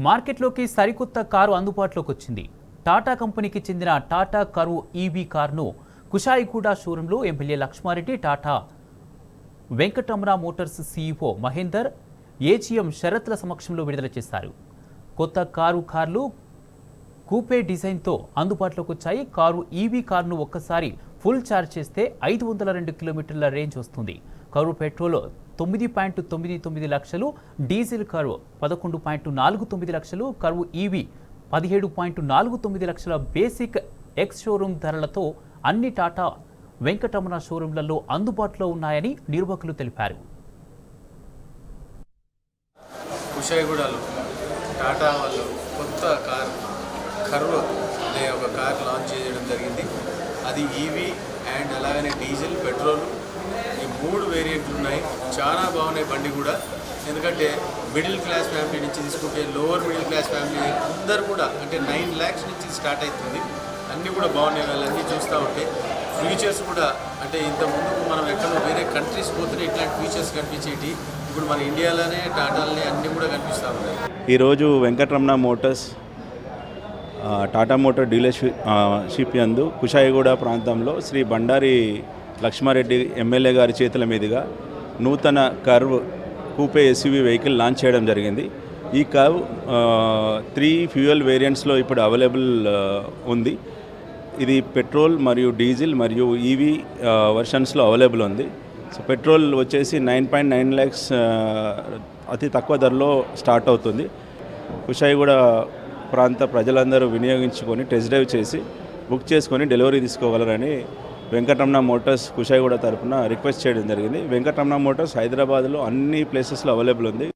మార్కెట్లోకి సరికొత్త కారు అందుబాటులోకి వచ్చింది. టాటా కంపెనీకి చెందిన టాటా కర్వ్ ఈవీ కారును కుషాయిగూడ షోరూంలో MLA Lakshmareddy, Tata Venkataramana motors CEO Mahender, AGM షరత్ల సమక్షంలో విడుదల చేశారు. కొత్త కార్లు కూపే డిజైన్తో అందుబాటులోకి వచ్చాయి. కారు ఈవీ కారును ఒక్కసారి ఫుల్ ఛార్జ్ చేస్తే 502 కిలోమీటర్ల రేంజ్ వస్తుంది. కారు పెట్రోల్ 9.99 లక్షలు, డీజిల్ కర్వ్ 11.49 లక్షలు, కర్వ్ ఈవీ 17.49 లక్షల బేసిక్ ఎక్స్ షోరూమ్ ధరలతో అన్ని టాటా వెంకటరమణ షోరూంలలో అందుబాటులో ఉన్నాయని నిర్వాహకులు తెలిపారు. కుషాయిగూడలో టాటా వాళ్ళు కొత్త కర్వ్ అనే ఒక కార్ లాంచ్ చేయడం జరిగింది. అది ఈవీ అండ్ అలాగనే డీజిల్, పెట్రోల్ ఈ 3 వేరియంట్లు ఉన్నాయి. చాలా బాగున్నాయి బండి కూడా. ఎందుకంటే మిడిల్ క్లాస్ ఫ్యామిలీ నుంచి తీసుకుంటే లోవర్ మిడిల్ క్లాస్ ఫ్యామిలీ అందరు కూడా అంటే 9 lakhs నుంచి స్టార్ట్ అవుతుంది. అన్నీ కూడా బాగున్నాయి. వాళ్ళన్నీ చూస్తూ ఉంటే ఫీచర్స్ కూడా అంటే ఇంత ముందుకు మనం ఎక్కడో వేరే కంట్రీస్ పోతే ఇట్లాంటి ఫీచర్స్ కనిపించేటి ఇప్పుడు మన ఇండియాలోనే టాటాలనే అన్నీ కూడా కనిపిస్తూ ఉన్నాయి. ఈరోజు Venkataramana Motors Tata motor dealership యందు కుషాయిగూడ ప్రాంతంలో శ్రీ బండారి లక్ష్మారెడ్డి ఎమ్మెల్యే గారి చేతుల మీదుగా నూతన కర్వ్ కూపే ఎస్యూవీ వెహికల్ లాంచ్ చేయడం జరిగింది. ఈ కర్వ్ 3 ఫ్యూయల్ వేరియంట్స్లో ఇప్పుడు అవైలబుల్ ఉంది. ఇది పెట్రోల్ మరియు డీజిల్ మరియు ఈవీ వర్షన్స్లో అవైలబుల్ ఉంది. సో పెట్రోల్ వచ్చేసి 9.9 lakhs అతి తక్కువ ధరలో స్టార్ట్ అవుతుంది. కుషాయిగూడ ప్రాంత ప్రజలందరూ వినియోగించుకొని టెస్ట్ డ్రైవ్ చేసి బుక్ చేసుకొని డెలివరీ తీసుకోగలరని వెంకటరమణ మోటార్స్ కుషాయిగూడ తరఫున రిక్వెస్ట్ చేయడం జరిగింది. వెంకటరమణ మోటార్స్ హైదరాబాద్లో అన్ని ప్లేసెస్లో అవైలబుల్ ఉంది.